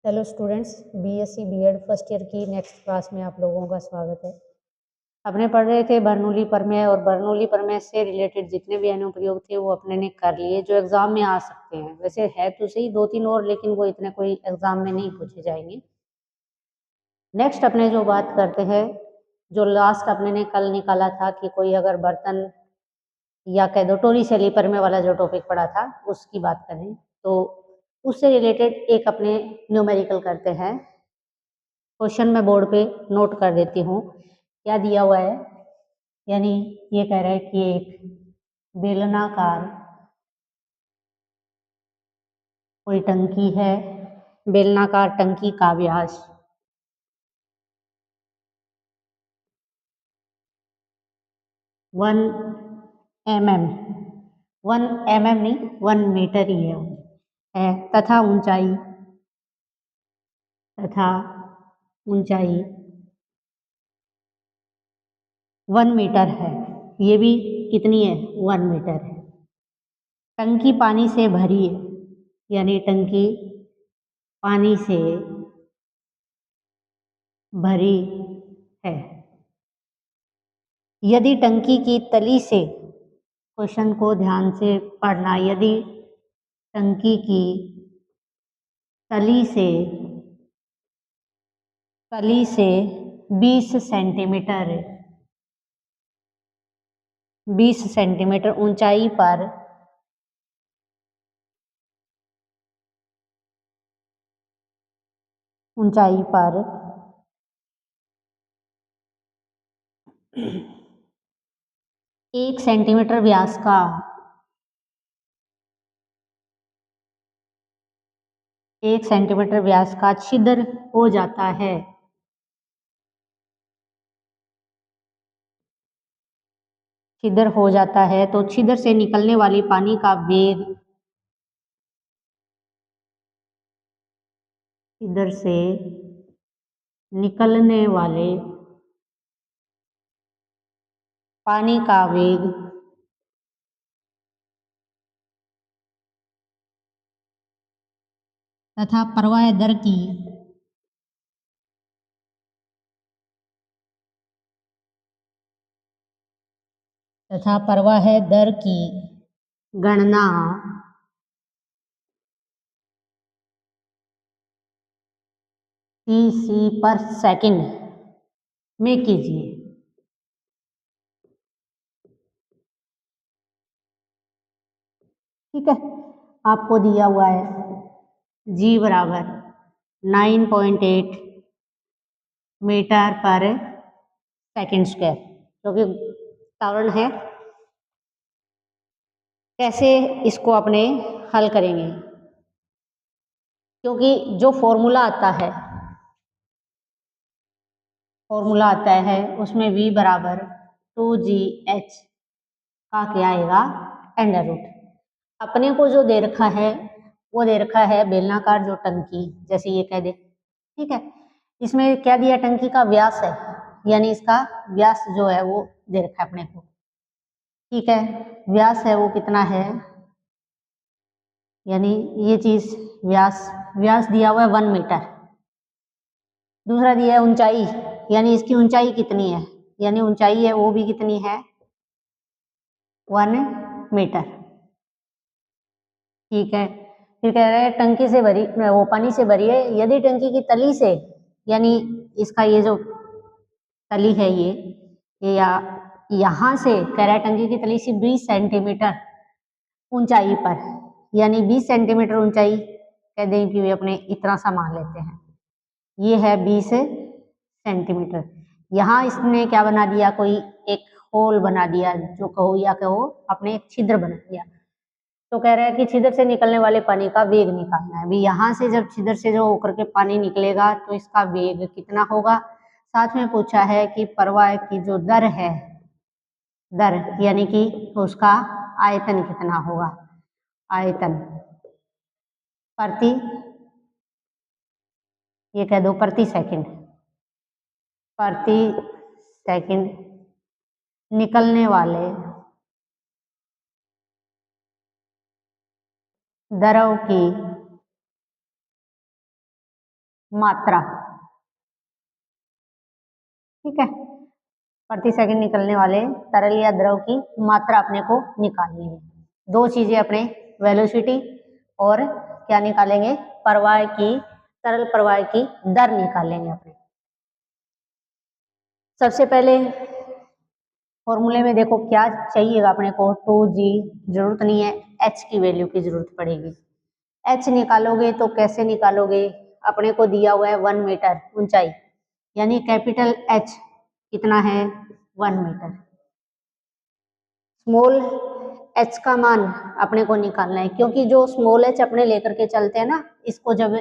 Hello students, BSc BEd first year की next class में आप लोगों का स्वागत है। अपने पढ़ रहे थे बर्नौली प्रमेय और बर्नौली प्रमेय से रिलेटेड जितने भी अनुप्रयोग थे वो अपने ने कर लिए जो एग्जाम में आ सकते हैं। वैसे है तो सही 2-3 और, लेकिन वो इतने कोई एग्जाम में नहीं पूछे जाएंगे। नेक्स्ट अपने जो बात करते हैं, जो लास्ट अपने ने कल निकाला था कि कोई अगर बर्तन या कह दो टोरी शैली प्रमेय वाला जो टॉपिक पढ़ा था उसकी बात करें तो उससे रिलेटेड एक अपने न्यूमेरिकल करते हैं। क्वेश्चन मैं बोर्ड पे नोट कर देती हूँ क्या दिया हुआ है। यानी ये कह रहा है कि एक बेलनाकार कोई टंकी है, बेलनाकार टंकी का व्यास 1 mm, 1 mm नहीं 1 मीटर ही है तथा ऊंचाई 1 मीटर है। ये भी कितनी है? 1 मीटर है। टंकी पानी से भरी है, यानी टंकी पानी से भरी है। यदि टंकी की तली से, क्वेश्चन को ध्यान से पढ़ना, यदि टंकी की तली से 20 सेंटीमीटर 20 सेंटीमीटर ऊंचाई पर ऊंचाई पर 1 सेंटीमीटर व्यास का 1 सेंटीमीटर व्यास का छिद्र हो जाता है। छिद्र हो जाता है तो छिद्र से निकलने वाली पानी का वेग, छिद्र से निकलने वाले पानी का वेग तथा प्रवाह दर की गणना cc पर सेकंड में कीजिए। ठीक है, आपको दिया हुआ है g बराबर 9.8 मीटर पर सेकंड स्क्वायर, क्योंकि कारण है। कैसे इसको अपने हल करेंगे? क्योंकि जो फॉर्मूला आता है उसमें v बराबर 2gh का क्या आएगा? Under root. अपने को जो दे रखा है वो दे रखा है बेलनाकार जो टंकी, जैसे ये कह दे। ठीक है, इसमें क्या दिया? टंकी का व्यास है, यानी इसका व्यास जो है वो दे रखा है अपने को। ठीक है, व्यास है वो कितना है, यानी ये चीज व्यास दिया हुआ है 1 मीटर। दूसरा दिया है ऊंचाई, यानी इसकी ऊंचाई कितनी है, यानी ऊंचाई है वो भी कितनी है? 1 मीटर। ठीक है, फिर कह रहे हैं टंकी से भरी, वो पानी से भरी है। यदि टंकी की तली से, यानी इसका ये जो तली है ये या यहाँ से कह रहा है टंकी की तली से 20 सेंटीमीटर ऊंचाई पर, यानी 20 सेंटीमीटर ऊंचाई कह दें कि वे अपने इतना सा मान लेते हैं। ये है 20 सेंटीमीटर। यहाँ इसने क्या बना दिया? कोई एक होल बना दिया, जो कहो या कहो अपने एक छिद्र बना दिया। तो कह रहा है कि छिद्र से निकलने वाले पानी का वेग निकालना है। अभी यहाँ से जब छिद्र से जो होकर के पानी निकलेगा तो इसका वेग कितना होगा। साथ में पूछा है कि प्रवाह की जो दर है, यानी कि उसका आयतन कितना होगा। आयतन प्रति, ये कह दो प्रति सेकंड निकलने वाले द्रव की मात्रा, ठीक है, प्रति सेकंड निकलने वाले तरल या द्रव की मात्रा अपने को निकालनी है। दो चीजें अपने, वेलोसिटी और क्या निकालेंगे, प्रवाह की, तरल प्रवाह की दर निकालेंगे अपने। सबसे पहले फॉर्मूले में देखो क्या चाहिएगा अपने को, 2g, जरूरत नहीं है, h की वैल्यू की जरूरत पड़ेगी। h निकालोगे तो कैसे निकालोगे, अपने को दिया हुआ है 1 मीटर ऊंचाई, यानी कैपिटल H कितना है, 1 मीटर। स्मॉल h का मान अपने को निकालना है, क्योंकि जो स्मॉल h अपने लेकर के चलते हैं ना, इसको जब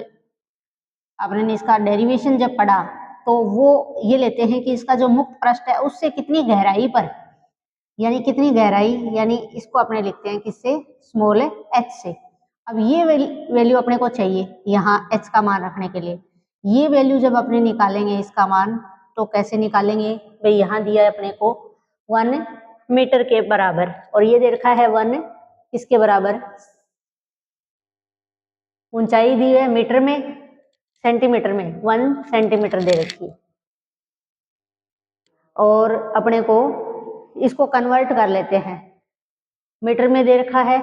आपने इसका डेरिवेशन जब पढ़ा तो वो ये लेते हैं कि इसका जो मुक्त पृष्ठ है उससे कितनी गहराई पर, यानी कितनी गहराई, यानी इसको अपने लिखते हैं किससे, स्मॉल h से। अब ये वैल्यू अपने को चाहिए यहाँ h का मान रखने के लिए। ये वैल्यू जब अपने निकालेंगे इसका मान, तो कैसे निकालेंगे भाई, यहाँ दिया है अपने को 1 मीटर के बराबर, और ये दे रखा है 1 किसके बराबर, ऊंचाई दी है मीटर में, सेंटीमीटर में 1 सेंटीमीटर दे रखी है। और अपने को इसको कन्वर्ट कर लेते हैं, मीटर में दे रखा है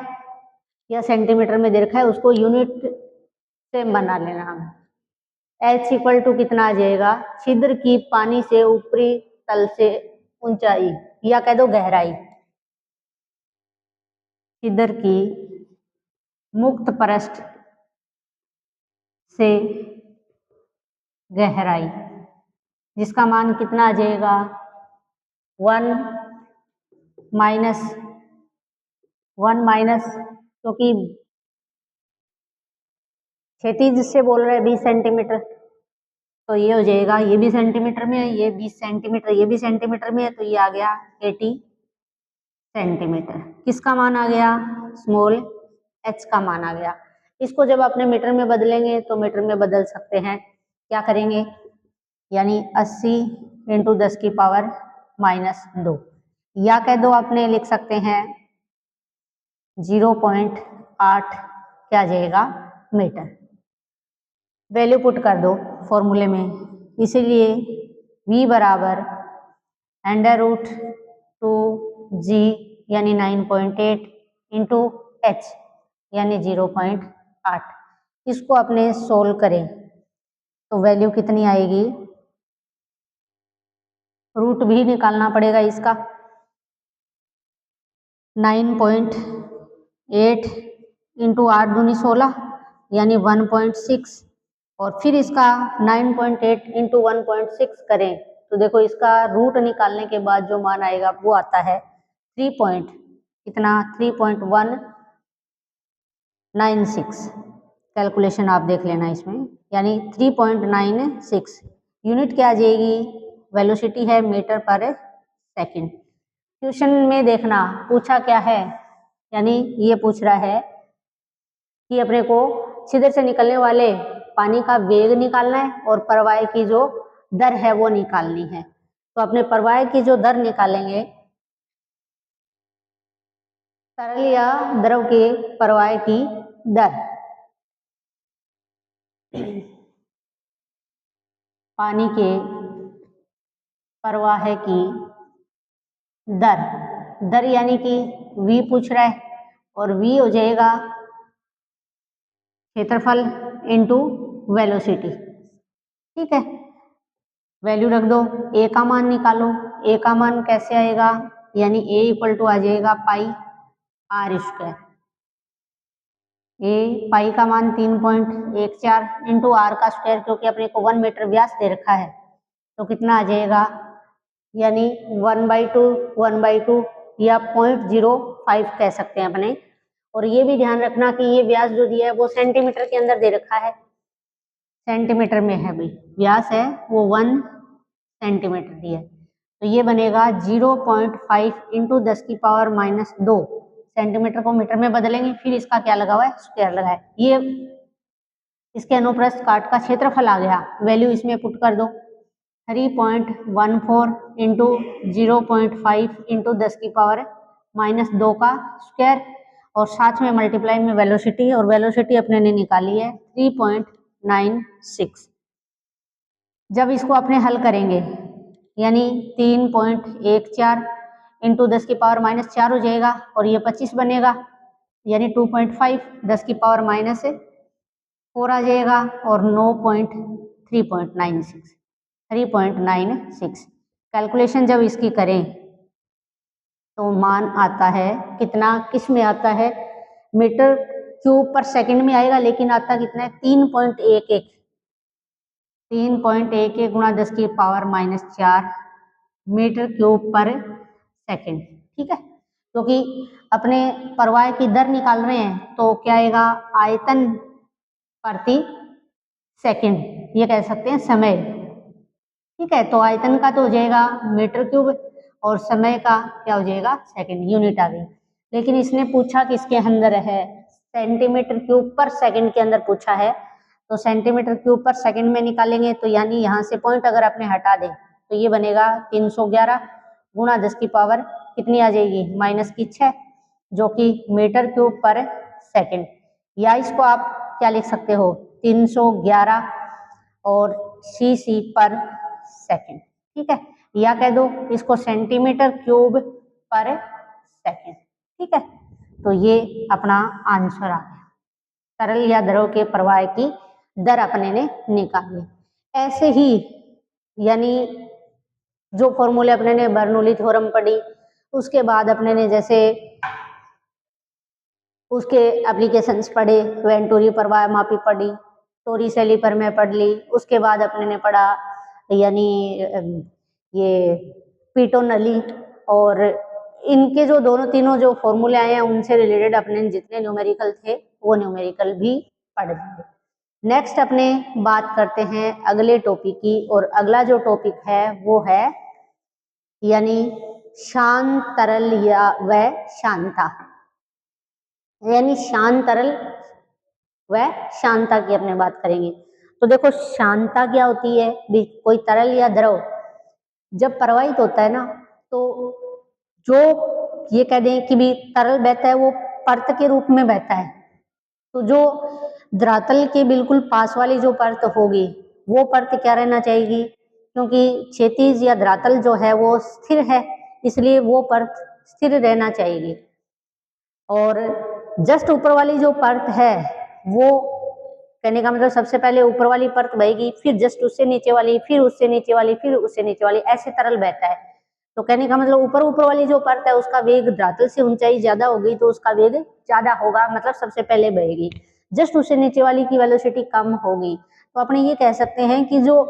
या सेंटीमीटर में दे रखा है, उसको यूनिट से बना लेना हम। h इक्वल टू कितना आ जाएगा, छिद्र की पानी से ऊपरी तल से ऊंचाई, या कह दो गहराई, छिद्र की मुक्त पृष्ठ से गहराई, जिसका मान कितना आ जाएगा, 1 माइनस, क्योंकि क्षैतिज से बोल रहे हैं 20 सेंटीमीटर, तो ये हो जाएगा, ये भी सेंटीमीटर में है, ये 20 सेंटीमीटर, ये भी सेंटीमीटर में है, तो ये आ गया 80 सेंटीमीटर। किसका मान आ गया, स्मॉल h का मान आ गया। इसको जब अपने मीटर में बदलेंगे तो मीटर में बदल सकते हैं, क्या करेंगे, यानी 80 × 10 की पावर -2, या कह दो अपने लिख सकते हैं 0.8 क्या जाएगा मीटर। वैल्यू पुट कर दो फॉर्मूले में, इसीलिए v बराबर √2g यानी 9.8 इंटू h यानी 0.8। इसको अपने सोल्व करें तो वैल्यू कितनी आएगी, रूट भी निकालना पड़ेगा इसका, 9.8 इंटू 8 दूनी 16 यानी 1.6, और फिर इसका 9.8 इंटू 1.6 करें तो देखो इसका रूट निकालने के बाद जो मान आएगा वो आता है 3.196। कैलकुलेशन आप देख लेना इसमें, यानी 3.96 यूनिट क्या आ जाएगी, वेलोसिटी है मीटर पर सेकंड। क्वेश्चन में देखना पूछा क्या है, यानी ये पूछ रहा है कि अपने को छिद्र से निकलने वाले पानी का वेग निकालना है और प्रवाह की जो दर है वो निकालनी है। तो अपने प्रवाह की जो दर निकालेंगे, तरल या द्रव के प्रवाह की दर, पानी के प्रवाह की दर यानी कि v पूछ रहा है, और v हो जाएगा क्षेत्रफल इंटू वेलोसिटी, ठीक है। वैल्यू रख दो, a का मान निकालो, a का मान कैसे आएगा, यानी a इक्वल टू आ जाएगा पाई r², पाई का मान 3.14 इंटू आर का स्क्वायर, क्योंकि अपने को 1 मीटर व्यास दे रखा है, तो कितना आ जाएगा, यानी 1/2 या 0.05 कह सकते हैं अपने। और ये भी ध्यान रखना कि ये व्यास जो दिया है वो सेंटीमीटर के अंदर दे रखा है, सेंटीमीटर में है भाई, व्यास है वो 1 सेंटीमीटर दिया है, तो ये बनेगा 0.5 इंटू 10 की पावर -2, सेंटीमीटर को मीटर में बदलेंगे, फिर इसका क्या लगा हुआ है, स्क्वायर लगा है, ये इसके अनुप्रस्थ काट का क्षेत्रफल आ गया। वैल्यू इसमें पुट कर दो, 3.14 इंटू 0.5 इंटू 10 की पावर -2 का स्क्वायर, और साथ में मल्टीप्लाई में वेलोसिटी, और वेलोसिटी अपने ने निकाली है 3.96। जब इसको अपने हल करेंगे यानी 3.14 इंटू 10 की पावर -4 हो जाएगा और ये 25 बनेगा, यानी 2.5 10 की पावर -4 आ जाएगा और 3.96 कैलकुलेशन जब इसकी करें तो मान आता है कितना, किस में आता है, मीटर क्यूब पर सेकंड में आएगा, लेकिन आता कितना है 3.11 गुणा 10 की पावर -4 मीटर क्यूब पर सेकंड। ठीक है, क्योंकि अपने प्रवाह की दर निकाल रहे हैं तो क्या आएगा, आयतन प्रति सेकंड, ये कह सकते हैं समय। ठीक है, तो आयतन का तो हो जाएगा मीटर क्यूब और समय का क्या हो जाएगा, सेकंड, यूनिट आ गई। लेकिन इसने पूछा किसके अंदर है, सेंटीमीटर क्यूब पर सेकंड के अंदर पूछा है, तो सेंटीमीटर क्यूब पर सेकंड में निकालेंगे तो यानी यहाँ से पॉइंट अगर आपने हटा दें तो ये बनेगा 311 गुणा 10 की पावर कितनी आ जाएगी, -6, जो कि मीटर क्यूब पर सेकंड, या इसको आप क्या लिख सकते हो 311 और सीसी पर सेकंड। ठीक है, या कह दो इसको सेंटीमीटर क्यूब पर सेकंड। ठीक है, तो ये अपना आंसर आ गया, तरल या द्रव के प्रवाह की दर अपने ने निकाली। ऐसे ही यानी जो फॉर्मूले अपने ने बर्नौली थ्योरम पढ़ी, उसके बाद अपने ने जैसे उसके एप्लीकेशंस पढ़े, वेंटूरी प्रवाह मापी पढ़ी, टोरिसेली पर मैं पढ़ ली, उसके बाद अपने ने पढ़ा यानी ये पीटोनली, और इनके जो दोनों तीनों जो फॉर्मूले आए हैं उनसे रिलेटेड अपने जितने न्यूमेरिकल थे वो न्यूमेरिकल भी पढ़ लिए। नेक्स्ट अपने बात करते हैं अगले टॉपिक की, और अगला जो टॉपिक है वो है यानी शांत तरल या व शांता, यानी शांत तरल व शांता की अपने बात करेंगे। तो देखो शांता क्या होती है, कोई तरल या द्रव जब प्रवाहित होता है ना, तो जो ये कह दें कि भी तरल बहता है वो परत के रूप में बहता है, तो जो धरातल के बिल्कुल पास वाली जो परत होगी वो परत क्या रहना चाहिए, क्योंकि क्षैतिज या धरातल जो है वो स्थिर है, इसलिए वो परत स्थिर रहना चाहिए। और जस्ट ऊपर वाली जो परत है वो कहने का मतलब सबसे पहले ऊपर वाली परत बहेगी, फिर जस्ट उससे नीचे वाली, फिर उससे नीचे वाली, फिर उससे नीचे वाली, ऐसे तरल बहता है। तो कहने का मतलब ऊपर वाली जो परत है उसका वेग धरातल से ऊंचाई ज्यादा होगी तो उसका वेग ज्यादा होगा, मतलब सबसे पहले बहेगी। जस्ट उससे नीचे वाली की वेलोसिटी कम होगी। तो अपने ये कह सकते हैं कि जो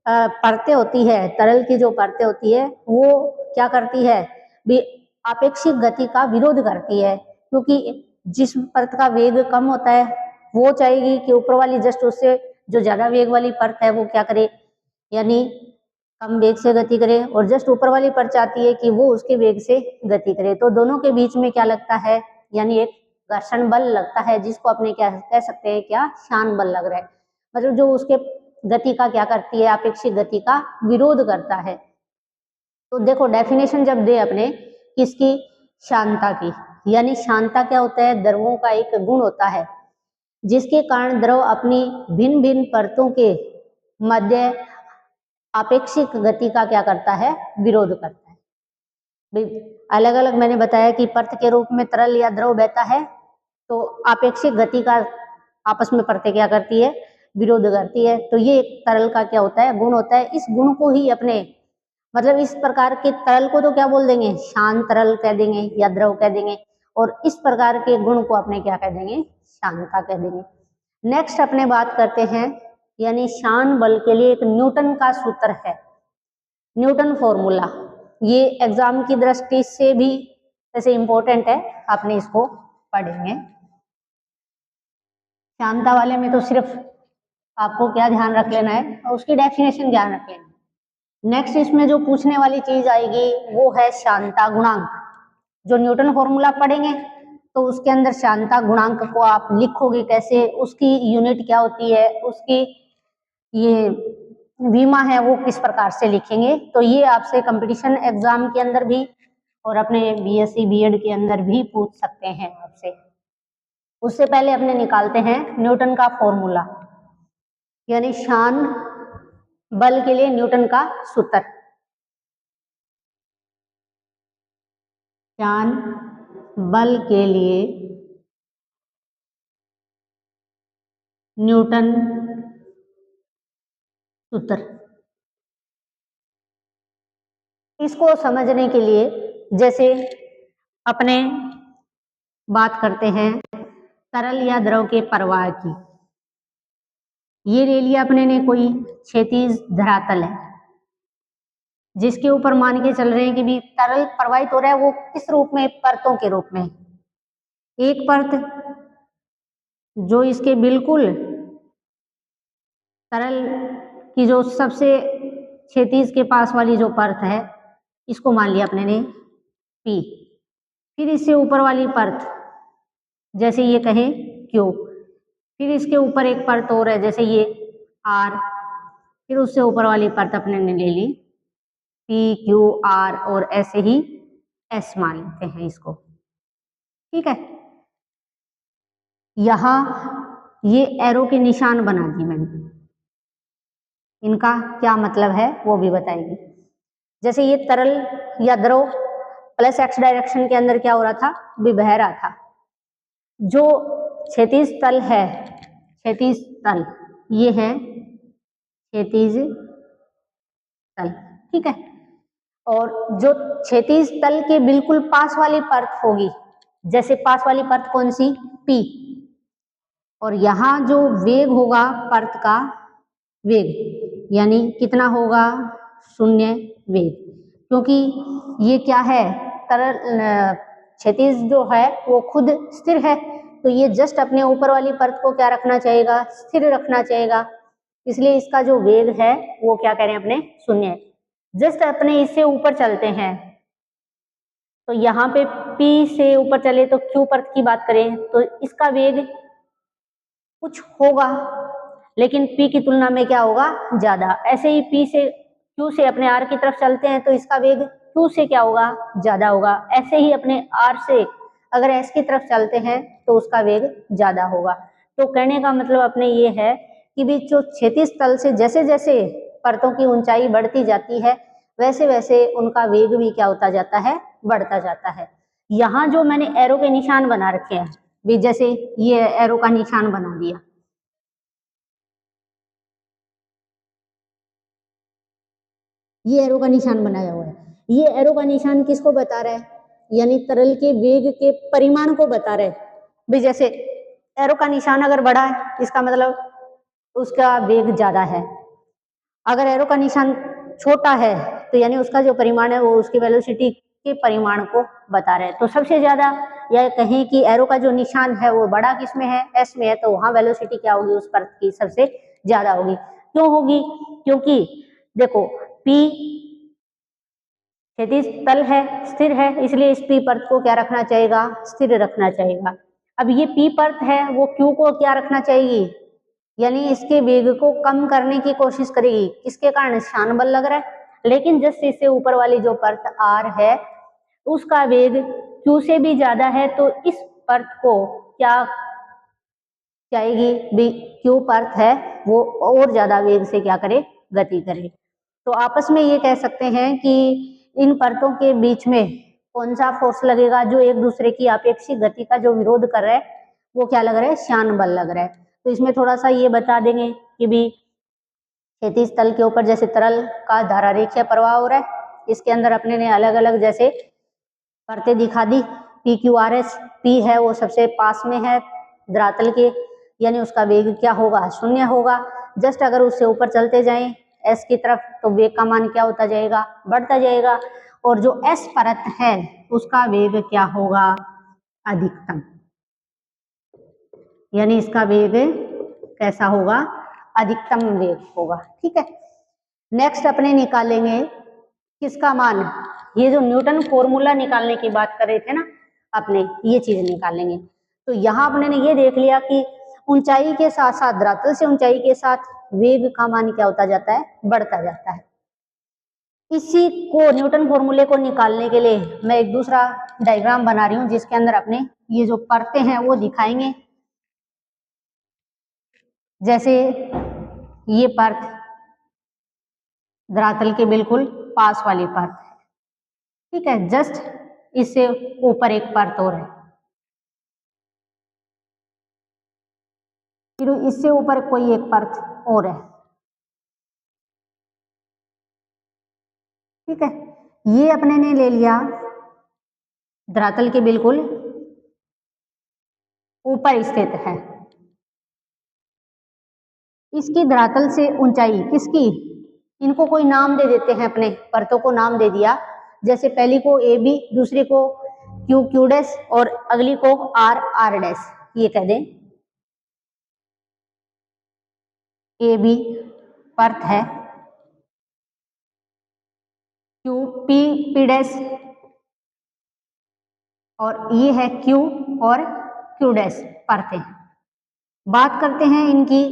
परतें होती है, तरल की जो परतें होती है वो क्या करती है, आपेक्षिक गति का विरोध करती है, क्योंकि जिस परत का वेग कम होता है वो चाहेगी कि ऊपर वाली जस्ट उससे जो ज्यादा वेग वाली परत है वो क्या करे, यानी कम वेग से गति करे, और जस्ट ऊपर वाली परत चाहती है कि वो उसके वेग से गति करे। तो दोनों के बीच में क्या लगता है, यानी एक घर्षण बल लगता है, जिसको अपने क्या कह सकते हैं, क्या शान बल लग रहा है, मतलब जो उसके गति का क्या करती है, अपेक्षित गति का विरोध करता है। तो देखो डेफिनेशन जब दे अपने किसकी, शांता की, यानी शांता क्या होता है, द्रवों का एक गुण होता है जिसके कारण द्रव अपनी भिन्न भिन्न परतों के मध्य आपेक्षिक गति का क्या करता है, विरोध करता है। अलग अलग मैंने बताया कि परत के रूप में तरल या द्रव बहता है तो आपेक्षिक गति का आपस में परतें क्या करती है, विरोध करती है। तो ये एक तरल का क्या होता है, गुण होता है। इस गुण को ही अपने मतलब इस प्रकार के तरल को तो क्या बोल देंगे, शांत तरल कह देंगे या द्रव कह देंगे, और इस प्रकार के गुण को अपने क्या कह देंगे, शांता कह देंगे। नेक्स्ट अपने बात करते हैं यानी शान बल के लिए एक न्यूटन का सूत्र है, न्यूटन फॉर्मूला। ये एग्जाम की दृष्टि से भी ऐसे इंपॉर्टेंट है, आपने इसको पढ़ेंगे। शांता वाले में तो सिर्फ आपको क्या ध्यान रख लेना है, और उसकी डेफिनेशन ध्यान रख लेना। नेक्स्ट इसमें जो पूछने वाली चीज आएगी वो है शांता गुणांक। जो न्यूटन फॉर्मूला पढ़ेंगे तो उसके अंदर शांता गुणांक को आप लिखोगे कैसे, उसकी यूनिट क्या होती है, उसकी ये बीमा है वो किस प्रकार से लिखेंगे। तो ये आपसे कंपटीशन एग्जाम के अंदर भी और अपने बीएससी बीएड के अंदर भी पूछ सकते हैं आपसे। उससे पहले अपने निकालते हैं न्यूटन का फॉर्मूला, यानी शान बल के लिए न्यूटन का सूत्र, ज्ञान बल के लिए न्यूटन सूत्र। इसको समझने के लिए जैसे अपने बात करते हैं तरल या द्रव के प्रवाह की, ये ले लिया अपने ने कोई क्षैतिज धरातल है जिसके ऊपर मान के चल रहे हैं कि भी तरल प्रवाहित हो रहा है, वो किस रूप में, परतों के रूप में। एक परत जो इसके बिल्कुल तरल की जो सबसे क्षैतिज के पास वाली जो परत है, इसको मान लिया अपने ने P। फिर इससे ऊपर वाली परत जैसे ये कहें Q, फिर इसके ऊपर एक परत और है जैसे ये R, फिर उससे ऊपर वाली परत अपने ने ले ली P Q R, और ऐसे ही S मान लेते हैं इसको, ठीक है। यहां ये एरो के निशान बना दी मैंने, इनका क्या मतलब है वो भी बताएगी। जैसे ये तरल या द्रव प्लस x डायरेक्शन के अंदर क्या हो रहा था, भी बह रहा था। जो क्षैतिज तल है, क्षैतिज तल ये है क्षैतिज तल, ठीक है। और जो क्षैतिज तल के बिल्कुल पास वाली परत होगी, जैसे पास वाली परत कौन सी, P, और यहाँ जो वेग होगा परत का वेग, यानी कितना होगा, शून्य वेग, क्योंकि ये क्या है, तरल क्षैतिज जो है वो खुद स्थिर है, तो ये जस्ट अपने ऊपर वाली परत को क्या रखना चाहेगा, स्थिर रखना चाहेगा, इसलिए इसका जो वेग है वो क्या कह रहे हैं अपने, शून्य है। जस्ट अपने इससे ऊपर चलते हैं, तो यहाँ पे P से ऊपर चले तो Q परत की बात करें तो इसका वेग कुछ होगा, लेकिन P की तुलना में क्या होगा, ज्यादा। ऐसे ही P से Q से अपने R की तरफ चलते हैं तो इसका वेग Q से क्या होगा, ज्यादा होगा। ऐसे ही अपने R से अगर S की तरफ चलते हैं तो उसका वेग ज्यादा होगा। तो कहने का मतलब अपने ये है कि भी जो क्षैतिज तल से जैसे जैसे परतों की ऊंचाई बढ़ती जाती है, वैसे वैसे उनका वेग भी क्या होता जाता है, बढ़ता जाता है। यहाँ जो मैंने एरो के निशान बना रखे हैं, भी जैसे ये एरो का निशान बना दिया, ये एरो का निशान बनाया हुआ है, ये एरो का निशान किसको बता रहा है, यानी तरल के वेग के परिमाण को बता रहा है। भी जैसे एरो का निशान अगर बड़ा है, इसका मतलब उसका वेग ज्यादा है। अगर एरो का निशान छोटा है तो यानी उसका जो परिमाण है वो उसकी वेलोसिटी के परिमाण को बता रहे हैं। तो सबसे ज्यादा, या कहें कि एरो का जो निशान है वो बड़ा किस में है, एस में है, तो वहां वेलोसिटी क्या होगी, उस परत की सबसे ज्यादा होगी। क्यों होगी, क्योंकि देखो P क्षैतिज तल है, स्थिर है, इसलिए इस P परत को क्या रखना चाहेगा, स्थिर रखना चाहेगा। अब ये P परत है वो Q को क्या रखना चाहेगी, यानी इसके वेग को कम करने की कोशिश करेगी, किसके कारण, शान बल लग रहा है। लेकिन जैसे इससे ऊपर वाली जो परत R है उसका वेग Q से भी ज्यादा है, तो इस परत को क्या चाहेगी, भी Q परत है वो और ज्यादा वेग से क्या करे, गति करे। तो आपस में ये कह सकते हैं कि इन परतों के बीच में कौन सा फोर्स लगेगा, जो एक दूसरे की आपेक्षिक गति का जो विरोध कर रहा है वो क्या लग रहा है, शान बल लग रहा है। तो इसमें थोड़ा सा ये बता देंगे कि भी क्षैतिज तल के ऊपर जैसे तरल का धारा रेखीय प्रवाह हो रहा है, इसके अंदर अपने ने अलग अलग जैसे परतें दिखा दी, P Q R S, P है वो सबसे पास में है धरातल के, यानी उसका वेग क्या होगा, शून्य होगा। जस्ट अगर उससे ऊपर चलते जाएं S की तरफ तो वेग का मान क्या होता जाएगा, बढ़ता जाएगा। और जो S परत है उसका वेग क्या होगा, अधिकतम, यानी इसका वेग कैसा होगा, अधिकतम वेग होगा, ठीक है। नेक्स्ट अपने निकालेंगे किसका मान, ये जो न्यूटन फॉर्मूला निकालने की बात कर रहे थे ना अपने, ये चीज निकालेंगे। तो यहाँ अपने ने ये देख लिया कि ऊंचाई के साथ साथ, धरातल से ऊंचाई के साथ वेग का मान क्या होता जाता है, बढ़ता जाता है। इसी को न्यूटन फॉर्मूले को निकालने के लिए मैं एक दूसरा डायग्राम बना रही हूँ जिसके अंदर अपने ये जो परतें हैं वो दिखाएंगे। जैसे ये परत धरातल के बिल्कुल पास वाली परत है, ठीक है। जस्ट इससे ऊपर एक परत और है, फिर इससे ऊपर कोई एक परत और है, ठीक है। ये अपने ने ले लिया धरातल के बिल्कुल ऊपर स्थित है। इसकी धरातल से ऊंचाई किसकी, इनको कोई नाम दे देते हैं, अपने परतों को नाम दे दिया। जैसे पहली को ए बी, दूसरी को क्यू क्यू डैश और अगली को आर आर डैश, ये कह दें ए बी परत है, क्यू पी पी डैश और ये है क्यू और क्यू डैश परतें। बात करते हैं इनकी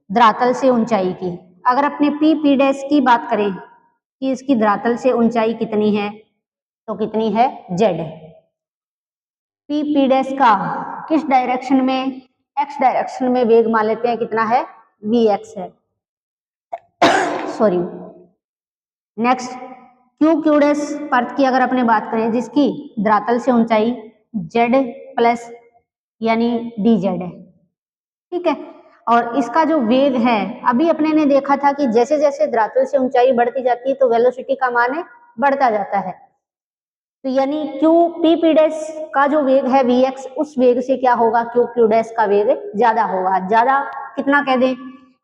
धरातल से ऊंचाई की। अगर अपने पी पी डैश की बात करें कि इसकी धरातल से ऊंचाई कितनी है, तो कितनी है, जेड। पी पी डैश का किस डायरेक्शन में, एक्स डायरेक्शन में वेग मान लेते हैं, कितना है, वी एक्स है, sorry. Next Q Q dash परत की अगर अपने बात करें, जिसकी धरातल से ऊंचाई जेड प्लस यानी डी जेड है, ठीक है। और इसका जो वेग है, अभी अपने ने देखा था कि जैसे जैसे धरातल से ऊंचाई बढ़ती जाती है तो वेलोसिटी का मान है बढ़ता जाता है। तो यानी क्यू पी पी डैश का जो वेग है वी एक्स, उस वेग से क्या होगा, क्यू क्यू डैश का वेग ज्यादा होगा। ज्यादा कितना कह दें,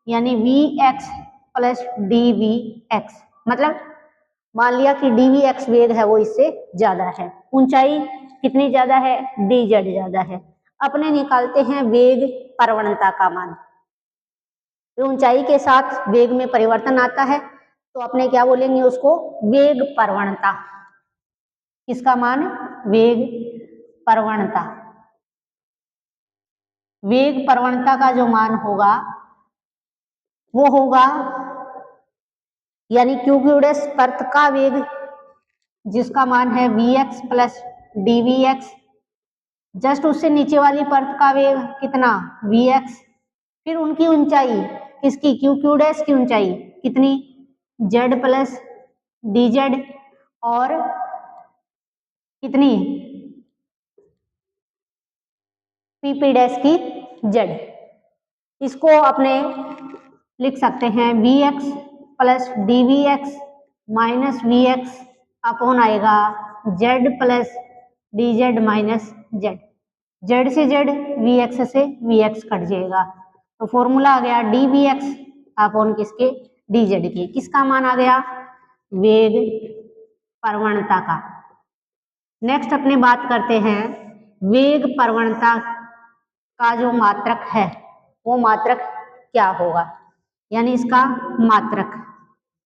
यानी v x plus D we x, मतलब मान लिया कि डी वी एक्स वेग है वो इससे ज्यादा है। ऊंचाई कितनी ज्यादा है, डी जेड ज्यादा है। अपने निकालते हैं वेग परवणता का मान। ऊंचाई के साथ वेग में परिवर्तन आता है तो अपने क्या बोलेंगे उसको, वेग परवणता। किसका मान, वेग परवणता। वेग परवणता का जो मान होगा वो होगा, यानी क्यू क्यू डैश परत का वेग जिसका मान है v x plus D we x, just उससे नीचे वाली परत का वेग कितना, वी एक्स, फिर उनकी ऊंचाई किसकी, क्यू क्यू डैश की ऊंचाई कितनी, जेड प्लस डी जेड, और कितनी, पी पी डैश की जेड। इसको अपने लिख सकते हैं V x plus D we X minus V x upon आएगा Z plus D Z minus Z. Z से जेड, वी एक्स से वी एक्स कट जाएगा, तो फॉर्मूला आ गया डी वी एक्स अपॉन किसके, डी जेड के। किसका मान आ गया, वेग परवणता का। नेक्स्ट अपने बात करते हैं वेग परवणता का जो मात्रक है वो मात्रक क्या होगा, यानी इसका मात्रक।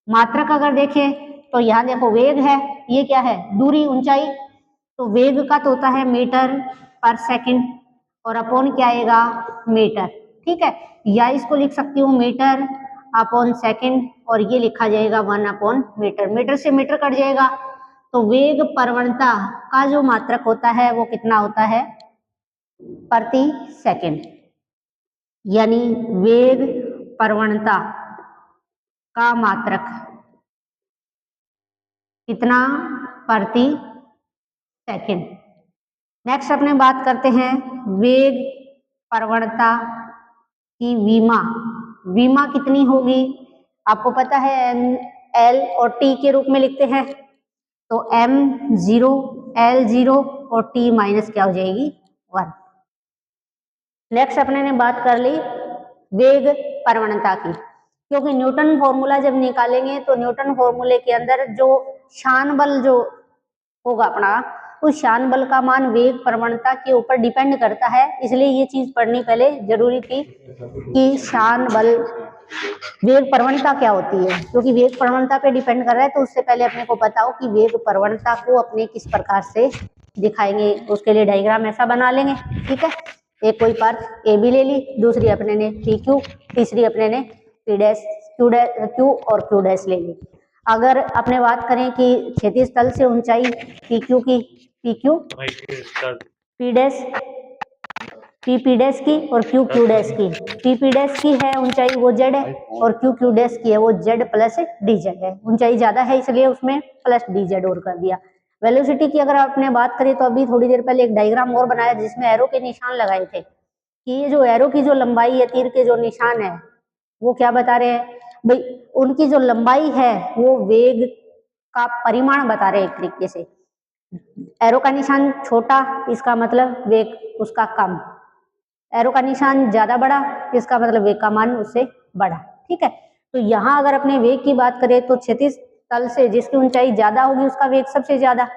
मात्रक अगर देखें तो यहाँ देखो वेग है, ये क्या है, दूरी ऊंचाई, तो वेग का तो होता है मीटर पर सेकंड और अपॉन क्या आएगा, मीटर, ठीक है। या इसको लिख सकती हूँ मीटर अपॉन सेकंड और ये लिखा जाएगा 1 अपॉन मीटर, मीटर से मीटर कट जाएगा। तो वेग परवणता का जो मात्रक होता है वो कितना होता है, प्रति सेकंड, यानी वेग परवणता का मात्रक कितना, प्रति सेकंड। नेक्स्ट अपने बात करते हैं वेग परवणता की विमा। विमा कितनी होगी, आपको पता है एम एल और टी के रूप में लिखते हैं, तो एम 0 एल 0 और टी माइनस क्या हो जाएगी 1। नेक्स्ट अपने ने बात कर ली वेग परवणता की, क्योंकि न्यूटन फॉर्मूला जब निकालेंगे तो न्यूटन फॉर्मूले के अंदर जो शान बल जो होगा अपना, उस शान बल का मान वेग परवणता के ऊपर डिपेंड करता है। इसलिए ये चीज पढ़नी पहले जरूरी थी कि शान बल वेग परवणता क्या होती है, क्योंकि वेग परवणता पे डिपेंड कर रहा है। तो उससे पहले अपने को पता हो कि वेग परवणता को अपने किस प्रकार से दिखाएंगे, उसके लिए डायग्राम ऐसा बना लेंगे, ठीक है। एक कोई परत ए बी ले ली, दूसरी अपने ने पी क्यू, तीसरी अपने ने पी डैश क्यू और क्यू डैश ले ली। अगर अपने बात करें कि क्षैतिज तल से ऊंचाई पी क्यू की, P Q P dash P P dash की और क्यू क्यू डैश की। पी पी डैश की है ऊंचाई वो जेड है और क्यू क्यू डैश की है वो जेड प्लस डी जेड है। ऊंचाई ज्यादा है इसलिए उसमें प्लस डी जेड और कर दिया। वेलोसिटी की अगर आपने बात करें तो अभी थोड़ी देर पहले एक डायग्राम और बनाया जिसमें एरो के निशान लगाए थे कि ये जो एरो की जो लंबाई है, तीर के जो निशान है, वो क्या बता रहे हैं भाई, उनकी जो लंबाई है वो वेग का परिमाण बता रहे हैं एक तरीके से। एरो का निशान छोटा इसका मतलब वेग उसका कम, एरो का निशान ज्यादा बड़ा इसका मतलब वेग का मान उससे बड़ा। ठीक है, तो यहाँ अगर अपने वेग की बात करें तो क्षैतिज तल से जिसकी ऊंचाई ज्यादा होगी उसका वेग सबसे ज्यादा,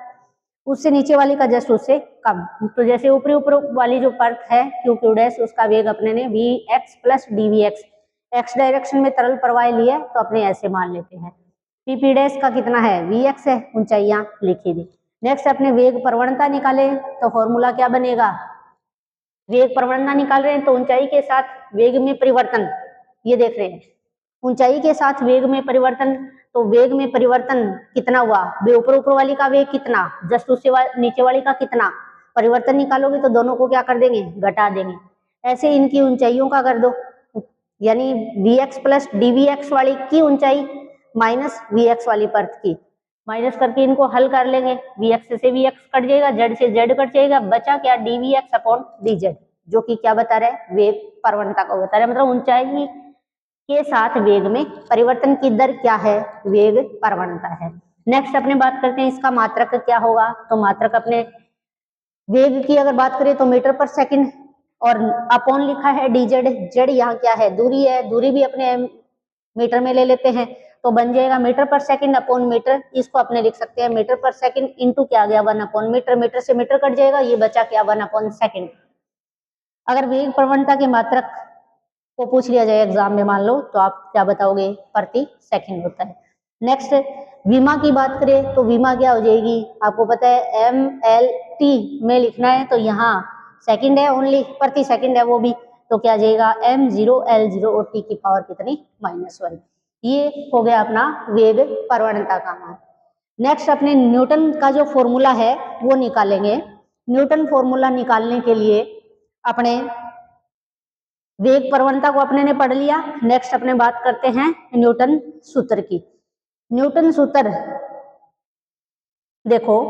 उससे नीचे वाली का जस्ट उससे कम। तो जैसे ऊपरी ऊपर वाली जो परत है क्यू क्यू डैश, उसका वेग अपने ने v x plus D we x, x direction में तरल प्रवाह लिया तो अपने ऐसे मान लेते हैं। पी पी डैश का कितना है, वी एक्स है, ऊंचाई यहाँ लिखी दी। नेक्स्ट अपने वेग प्रवणता निकाले तो फॉर्मूला क्या बनेगा, वेग प्रवणता निकाल रहे हैं तो ऊंचाई के साथ वेग में परिवर्तन, ये देख रहे हैं ऊंचाई के साथ वेग में परिवर्तन, तो वेग में परिवर्तन कितना हुआ, ऊपर ऊपर वाली का वेग कितना, जस्ट उससे नीचे वाली का कितना, परिवर्तन निकालोगे तो दोनों को क्या कर देंगे, घटा देंगे। ऐसे इनकी ऊंचाइयों का कर दो, यानी v x plus D we x वाली की ऊंचाई माइनस वी एक्स वाली परत की, माइनस करके इनको हल कर लेंगे, वी एक्स से वी एक्स कट जाएगा, जेड से जेड कट जाएगा, बचा क्या D we x upon d Z, जो कि क्या बता रहा है, वेग प्रवणता को बता रहा है, मतलब ऊंचाई के साथ वेग में परिवर्तन की दर क्या है, वेग प्रवणता है। नेक्स्ट अपने बात करते हैं इसका मात्रक क्या होगा, तो मात्रक अपने वेग की अगर बात करें तो मीटर पर सेकंड और अपॉन लिखा है डी जेड, जेड यहाँ क्या है, दूरी है, दूरी भी अपने मीटर में ले लेते हैं तो बन जाएगा मीटर पर सेकंड अपॉन मीटर, इसको अपने लिख सकते हैं मीटर पर सेकंड इंटू क्या आ गया 1 अपॉन मीटर, मीटर से मीटर कट जाएगा, ये बचा क्या 1 अपॉन सेकंड। अगर वेग प्रवणता के मात्रक को पूछ लिया जाए एग्जाम में मान लो तो आप क्या बताओगे, प्रति सेकंड होता है। नेक्स्ट विमा की बात करें तो विमा क्या हो जाएगी, आपको पता है एम एल टी में लिखना है तो यहाँ सेकंड है ओनली, प्रति सेकंड है वो भी, तो क्या जाएगा m0 l0 और t की पावर कितनी -1। ये हो गया अपना वेग प्रवणता का मान। नेक्स्ट अपने न्यूटन का जो फॉर्मूला है वो निकालेंगे। न्यूटन फॉर्मूला निकालने के लिए अपने वेग प्रवणता को अपने ने पढ़ लिया। नेक्स्ट अपने बात करते हैं न्यूटन सूत्र की। न्यूटन सूत्र देखो,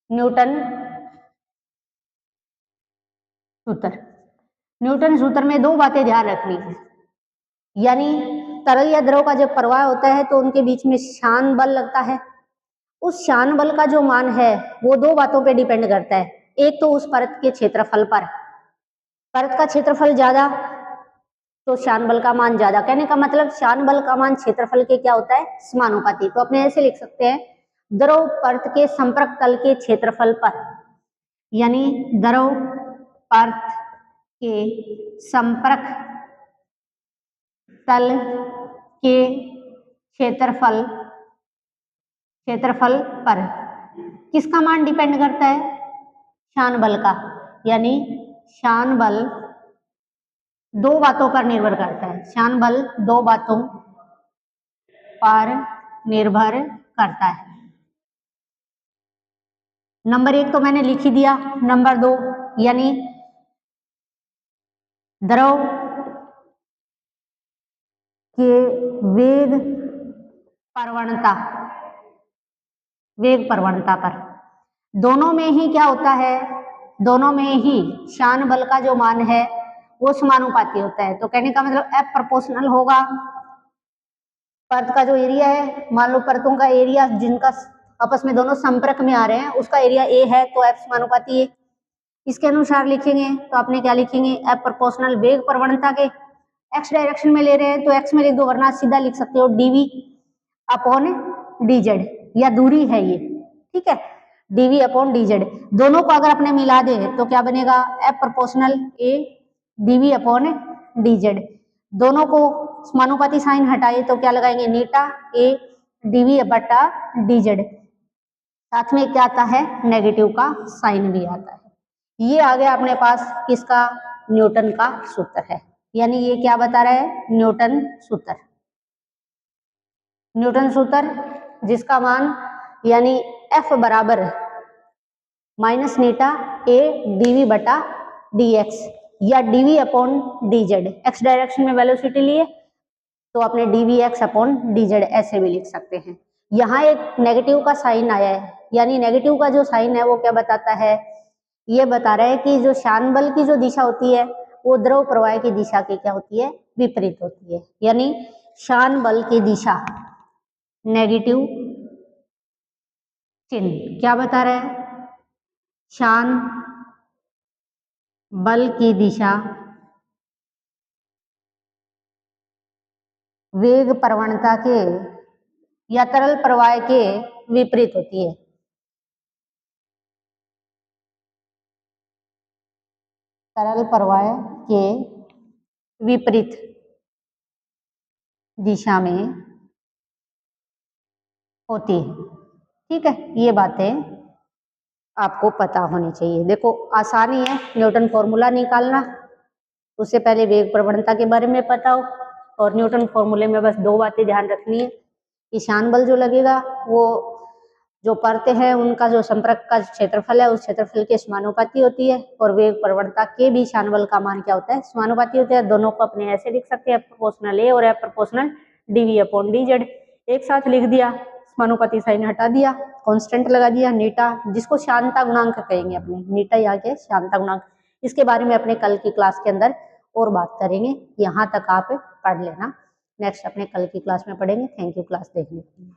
न्यूटन सूत्र, न्यूटन सूत्र में दो बातें ध्यान रखनी है, यानी तरल या द्रव का जब प्रवाह होता है तो उनके बीच में शान बल लगता है, उस शान बल का जो मान है वो दो बातों पे डिपेंड करता है, एक तो उस परत के क्षेत्रफल पर, परत का क्षेत्रफल ज्यादा तो शान बल का मान ज्यादा, कहने का मतलब शान बल का मान क्षेत्रफल के क्या होता है, समानुपाती। तो अपने ऐसे लिख सकते हैं द्रव परत के संपर्क तल के क्षेत्रफल पर, यानी द्रव परत के संपर्क तल के क्षेत्रफल पर किसका मान डिपेंड करता है, शान बल का, यानी शान बल दो बातों पर निर्भर करता है, शान बल दो बातों पर निर्भर करता है। नंबर 1 तो मैंने लिख ही दिया, नंबर 2 यानी द्रव के वेग प्रवणता, वेग प्रवणता पर दोनों में ही क्या होता है, दोनों में ही शान बल का जो मान है वो समानुपाती होता है। तो कहने का मतलब एफ प्रोपोर्शनल होगा, परत का जो एरिया है, मान लो परतों का एरिया जिनका आपस में दोनों संपर्क में आ रहे हैं उसका एरिया ए है तो एफ समानुपाती है, इसके अनुसार लिखेंगे तो आपने क्या लिखेंगे, एफ प्रोपोर्शनल वेग प्रवणता के एक्स डायरेक्शन में ले रहे हैं तो एक्स में लिख दो, वरना सीधा लिख सकते हो डीवी अपॉन डीजेड, या दूरी है ये, ठीक है, डीवी अपॉन डीजेड, दोनों को अगर अपने मिला दे तो क्या बनेगा, f proportional a d v upon d z, दोनों को समानुपाती साइन हटाए तो क्या लगाएंगे, नीटा ए डीवी बटा डीजेड, साथ में क्या आता है, नेगेटिव का साइन भी आता है। ये आ गया अपने पास किसका, न्यूटन का सूत्र है, यानी ये क्या बता रहा है, न्यूटन सूत्र, न्यूटन सूत्र जिसका मान यानी F बराबर माइनस नीटा ए डीवी बटा डी एक्स या d v upon d z. X direction में वेलोसिटी लिए तो अपने d we x upon d z ऐसे भी लिख सकते हैं। यहाँ एक नेगेटिव का साइन आया है, यानी नेगेटिव का जो साइन है वो क्या बताता है, ये बता रहा है कि जो शान बल की जो दिशा होती है वो द्रव प्रवाह की दिशा की क्या होती है, विपरीत होती है। यानी शान बल की दिशा नेगेटिव चिन्ह क्या बता रहा है, शान बल की दिशा वेग प्रवणता के या तरल प्रवाह के विपरीत होती है। तरल प्रवाह के विपरीत दिशा में होती है। ठीक है, ये बातें आपको पता होनी चाहिए। देखो आसानी है न्यूटन फॉर्मूला निकालना, उससे पहले वेग प्रवणता के बारे में पता हो, और न्यूटन फॉर्मूले में बस दो बातें ध्यान रखनी है कि शान बल जो लगेगा वो जो परतें हैं उनका जो संपर्क का क्षेत्रफल है उस क्षेत्रफल के समानुपाती होती है, और वेग प्रवणता के भी शान बल का मान क्या होता है, समानुपाती होता है। दोनों को अपने ऐसे लिख सकते हैं, प्रोपोर्शनल ए और f proportional d v upon d z. एक साथ लिख दिया, समानुपाती साइन हटा दिया, कांस्टेंट लगा दिया नीटा, जिसको शांता गुणांक कहेंगे अपने, नीटा यहाँ के शांता गुणांक। इसके बारे में अपने कल की क्लास के अंदर और बात करेंगे, यहाँ तक आप पढ़ लेना। नेक्स्ट अपने कल की क्लास में पढ़ेंगे। थैंक यू क्लास देखने के लिए।